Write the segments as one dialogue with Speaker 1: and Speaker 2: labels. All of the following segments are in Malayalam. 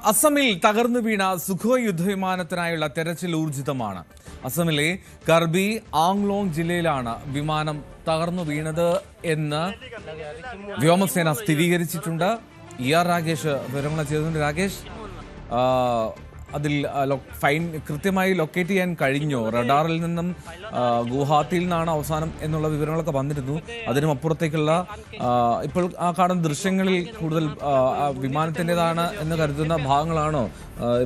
Speaker 1: അസമിൽ തകർന്നു വീണ സുഖോയ് യുദ്ധവിമാനത്തിനായുള്ള തെരച്ചിൽ ഊർജിതമാണ്. അസമിലെ കർബി ആംഗ്ലോങ് ജില്ലയിലാണ് വിമാനം തകർന്നു വീണത് എന്ന് വ്യോമസേന സ്ഥിരീകരിച്ചിട്ടുണ്ട്. ER രാകേഷ് വിവരങ്ങൾ ചെയ്തിട്ടുണ്ട്. രാകേഷ്, അതിൽ കൃത്യമായി ലൊക്കേറ്റ് ചെയ്യാൻ കഴിഞ്ഞോ? റഡാറിൽ നിന്നും ഗുവാഹത്തിയിൽ നിന്നാണ് അവസാനം എന്നുള്ള വിവരങ്ങളൊക്കെ വന്നിരുന്നു. അതിനും അപ്പുറത്തേക്കുള്ള ഇപ്പോൾ ആ കാണുന്ന ദൃശ്യങ്ങളിൽ കൂടുതൽ വിമാനത്തിൻ്റെതാണ് എന്ന് കരുതുന്ന ഭാഗങ്ങളാണോ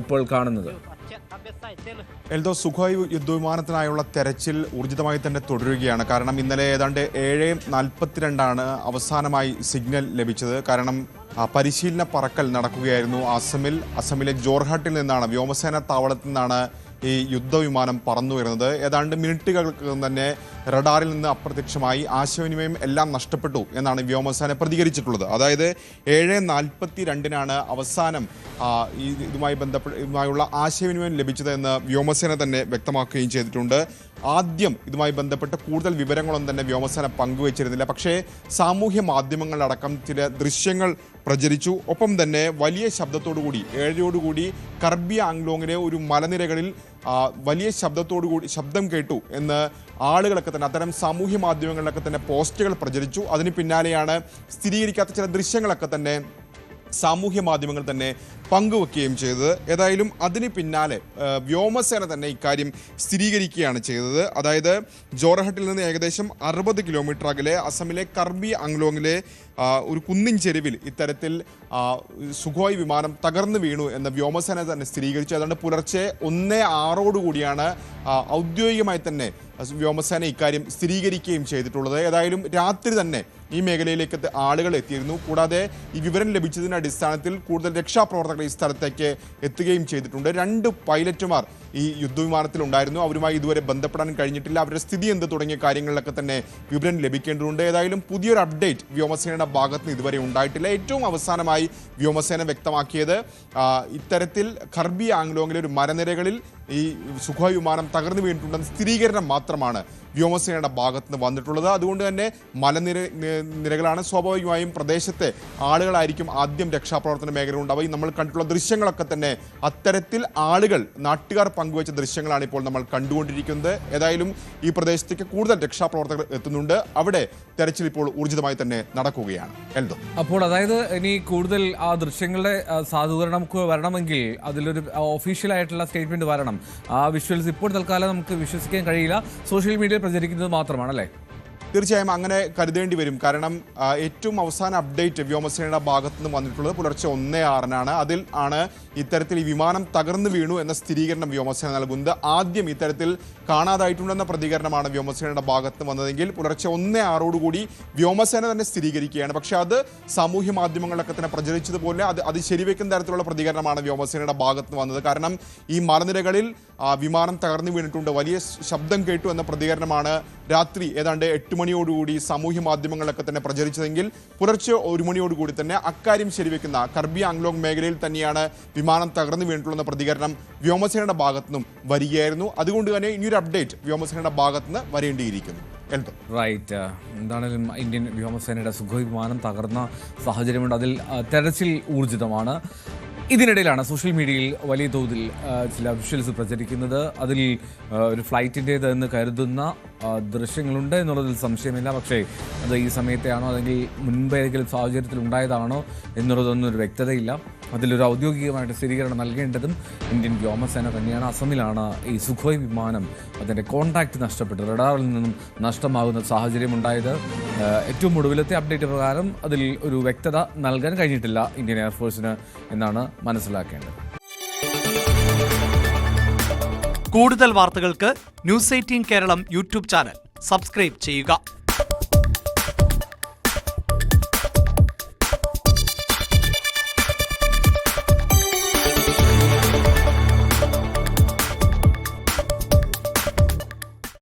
Speaker 1: ഇപ്പോൾ കാണുന്നത്?
Speaker 2: എൽദോ, സുഖോയ് യുദ്ധവിമാനത്തിനായുള്ള തെരച്ചിൽ ഊർജിതമായി തന്നെ തുടരുകയാണ്. കാരണം ഇന്നലെ ഏതാണ്ട് 7:42 അവസാനമായി സിഗ്നൽ ലഭിച്ചത്. കാരണം പരിശീലന പറക്കൽ നടക്കുകയായിരുന്നു അസമിലെ ജോർഹട്ടിൽ നിന്നാണ്, വ്യോമസേന താവളത്തിൽ നിന്നാണ് ഈ യുദ്ധവിമാനം പറന്നു വരുന്നത്. ഏതാണ്ട് മിനിറ്റുകൾക്ക് തന്നെ റഡാറിൽ നിന്ന് അപ്രത്യക്ഷമായി, ആശയവിനിമയം എല്ലാം നഷ്ടപ്പെട്ടു എന്നാണ് വ്യോമസേന പ്രതികരിച്ചിട്ടുള്ളത്. അതായത് 7:42 അവസാനം ഇതുമായുള്ള ആശയവിനിമയം ലഭിച്ചതെന്ന് വ്യോമസേന തന്നെ വ്യക്തമാക്കുകയും ചെയ്തിട്ടുണ്ട്. ആദ്യം ഇതുമായി ബന്ധപ്പെട്ട് കൂടുതൽ വിവരങ്ങളൊന്നും തന്നെ വ്യോമസേന പങ്കുവച്ചിരുന്നില്ല. പക്ഷേ സാമൂഹ്യ മാധ്യമങ്ങളിലടക്കം ചില ദൃശ്യങ്ങൾ പ്രചരിച്ചു. ഒപ്പം തന്നെ വലിയ ശബ്ദത്തോടുകൂടി 7:00 കർബി ആംഗ്ലോങ്ങിലെ ഒരു മലനിരകളിൽ വലിയ ശബ്ദം കേട്ടു എന്ന് ആളുകളൊക്കെ തന്നെ അത്തരം സാമൂഹ്യ മാധ്യമങ്ങളിലൊക്കെ തന്നെ പോസ്റ്റുകൾ പ്രചരിച്ചു. അതിന് പിന്നാലെയാണ് സ്ഥിരീകരിക്കാത്ത ചില ദൃശ്യങ്ങളൊക്കെ തന്നെ സാമൂഹ്യ മാധ്യമങ്ങൾ തന്നെ പങ്കുവെക്കുകയും ചെയ്തത്. ഏതായാലും അതിന് പിന്നാലെ വ്യോമസേന തന്നെ ഇക്കാര്യം സ്ഥിരീകരിക്കുകയാണ് ചെയ്തത്. അതായത് ജോർഹട്ടിൽ നിന്ന് ഏകദേശം 60 കിലോമീറ്റർ അകലെ അസമിലെ കർബി ആംഗ്ലോങ്ങിലെ ഒരു കുന്നിൻ ചെരുവിൽ ഇത്തരത്തിൽ സുഖോയ് വിമാനം തകർന്നു വീണു എന്ന് വ്യോമസേന തന്നെ സ്ഥിരീകരിച്ചു. അതുകൊണ്ട് പുലർച്ചെ 1:06 ഔദ്യോഗികമായി തന്നെ വ്യോമസേന ഇക്കാര്യം സ്ഥിരീകരിക്കുകയും ചെയ്തിട്ടുള്ളത്. ഏതായാലും രാത്രി തന്നെ ഈ മേഖലയിലേക്ക് ആളുകൾ എത്തിയിരുന്നു. കൂടാതെ ഈ വിവരം ലഭിച്ചതിൻ്റെ അടിസ്ഥാനത്തിൽ കൂടുതൽ രക്ഷാപ്രവർത്തകർ ഈ സ്ഥലത്തേക്ക് എത്തുകയും ചെയ്തിട്ടുണ്ട്. 2 പൈലറ്റുമാർ ഈ യുദ്ധവിമാനത്തിൽ ഉണ്ടായിരുന്നു. അവരുമായി ഇതുവരെ ബന്ധപ്പെടാൻ കഴിഞ്ഞിട്ടില്ല. അവരുടെ സ്ഥിതി എന്ത് തുടങ്ങിയ കാര്യങ്ങളിലൊക്കെ തന്നെ വിവരം ലഭിക്കേണ്ടതുണ്ട്. ഏതായാലും പുതിയൊരു അപ്ഡേറ്റ് വ്യോമസേനയുടെ ഭാഗത്ത് നിന്ന് ഇതുവരെ ഉണ്ടായിട്ടില്ല. ഏറ്റവും അവസാനമായി വ്യോമസേന വ്യക്തമാക്കിയത് ഇത്തരത്തിൽ കർബി ആംഗ്ലോങ്ങിലെ ഒരു മരനിരകളിൽ ഈ സുഖോയ് വിമാനം തകർന്നു വീണിട്ടുണ്ടെന്ന സ്ഥിരീകരണം മാത്രമാണ് വ്യോമസേനയുടെ ഭാഗത്ത് നിന്ന് വന്നിട്ടുള്ളത്. അതുകൊണ്ട് തന്നെ നിരകളാണ്. സ്വാഭാവികമായും പ്രദേശത്തെ ആളുകളായിരിക്കും ആദ്യം രക്ഷാപ്രവർത്തന മേഖല ഉണ്ടാവുക. നമ്മൾ കണ്ടിട്ടുള്ള ദൃശ്യങ്ങളൊക്കെ തന്നെ അത്തരത്തിൽ നാട്ടുകാർ പങ്കുവച്ച ദൃശ്യങ്ങളാണ് ഇപ്പോൾ നമ്മൾ കണ്ടുകൊണ്ടിരിക്കുന്നത്. ഏതായാലും ഈ പ്രദേശത്തേക്ക് കൂടുതൽ രക്ഷാപ്രവർത്തകർ എത്തുന്നുണ്ട്. അവിടെ തെരച്ചിൽ ഇപ്പോൾ ഊർജിതമായി തന്നെ നടക്കുകയാണ്. എൽദോ,
Speaker 1: അപ്പോൾ അതായത് ഇനി കൂടുതൽ ആ ദൃശ്യങ്ങളുടെ സാധൂകരണം വരണമെങ്കിൽ അതിലൊരു ഒഫീഷ്യലായിട്ടുള്ള സ്റ്റേറ്റ്മെന്റ് വരണം. ആ വിഷ്വൽസ് ഇപ്പോൾ തൽക്കാലം നമുക്ക് വിശ്വസിക്കാൻ കഴിയില്ല. സോഷ്യൽ മീഡിയയിൽ പ്രചരിക്കുന്നത് മാത്രമാണല്ലേ?
Speaker 2: തീർച്ചയായും അങ്ങനെ കരുതേണ്ടി വരും. കാരണം ഏറ്റവും അവസാന അപ്ഡേറ്റ് വ്യോമസേനയുടെ ഭാഗത്തു നിന്ന് വന്നിട്ടുള്ളത് പുലർച്ചെ 1:06 അതിൽ ആണ് ഇത്തരത്തിൽ ഈ വിമാനം തകർന്നു വീണു എന്ന സ്ഥിരീകരണം വ്യോമസേന നൽകുന്നത്. ആദ്യം ഇത്തരത്തിൽ കാണാതായിട്ടുണ്ടെന്ന പ്രതികരണമാണ് വ്യോമസേനയുടെ ഭാഗത്ത് നിന്ന് വന്നതെങ്കിൽ പുലർച്ചെ 1:06 വ്യോമസേന തന്നെ സ്ഥിരീകരിക്കുകയാണ്. പക്ഷേ അത് സാമൂഹ്യ മാധ്യമങ്ങളിലൊക്കെ തന്നെ പ്രചരിച്ചതുപോലെ അത് ശരിവെക്കുന്ന തരത്തിലുള്ള പ്രതികരണമാണ് വ്യോമസേനയുടെ ഭാഗത്ത് നിന്ന് വന്നത്. കാരണം ഈ മലനിരകളിൽ വിമാനം തകർന്നു വീണിട്ടുണ്ട്, വലിയ ശബ്ദം കേട്ടു എന്ന പ്രതികരണമാണ് രാത്രി ഏതാണ്ട് 8 സാമൂഹ്യ മാധ്യമങ്ങളിലൊക്കെ തന്നെ പ്രചരിച്ചതെങ്കിൽ പുലർച്ചെ 1 തന്നെ അക്കാര്യം ശരിവെക്കുന്ന കർബി ആംഗ്ലോങ് മേഖലയിൽ തന്നെയാണ് വിമാനം തകർന്നു വീണിട്ടുള്ള പ്രതികരണം വ്യോമസേനയുടെ ഭാഗത്തുനിന്നും വരികയായിരുന്നു. അതുകൊണ്ട് തന്നെ ഇനിയൊരു അപ്ഡേറ്റ് വ്യോമസേനയുടെ ഭാഗത്തുനിന്ന് വരേണ്ടിയിരിക്കുന്നു.
Speaker 1: റൈറ്റ്. എന്താണെങ്കിലും ഇന്ത്യൻ വ്യോമസേനയുടെ സുഖോയ് വിമാനം തകർന്ന സാഹചര്യമുണ്ട്. അതിൽ തെരച്ചിൽ ഊർജിതമാണ്. ഇതിനിടയിലാണ് സോഷ്യൽ മീഡിയയിൽ വലിയ തോതിൽ ചില വിഷ്വൽസ് പ്രചരിക്കുന്നത്. അതിൽ ഒരു ഫ്ലൈറ്റിൻ്റേത് എന്ന് കരുതുന്ന ദൃശ്യങ്ങളുണ്ട് എന്നുള്ളതിൽ സംശയമില്ല. പക്ഷേ അത് ഈ സമയത്തെയാണോ അല്ലെങ്കിൽ മുൻപേതെങ്കിലും സാഹചര്യത്തിൽ ഉണ്ടായതാണോ എന്നുള്ളതൊന്നും ഒരു വ്യക്തതയില്ല. അതിലൊരു ഔദ്യോഗികമായിട്ട് സ്ഥിരീകരണം നൽകേണ്ടതും ഇന്ത്യൻ വ്യോമസേന തന്നെയാണ്. അസമിലാണ് ഈ സുഖോയ് വിമാനം അതിൻ്റെ കോൺടാക്റ്റ് നഷ്ടപ്പെട്ട് റഡാറിൽ നിന്നും നഷ്ടമാകുന്ന സാഹചര്യം ഉണ്ടായത്. ഏറ്റവും ഒടുവിലത്തെ അപ്ഡേറ്റ് പ്രകാരം അതിൽ ഒരു വ്യക്തത നൽകാൻ കഴിഞ്ഞിട്ടില്ല ഇന്ത്യൻ എയർഫോഴ്സിന് എന്നാണ് മനസ്സിലാക്കേണ്ടത്.
Speaker 3: കൂടുതൽ വാർത്തകൾക്ക് News 18 Keralam YouTube channel subscribe ചെയ്യുക.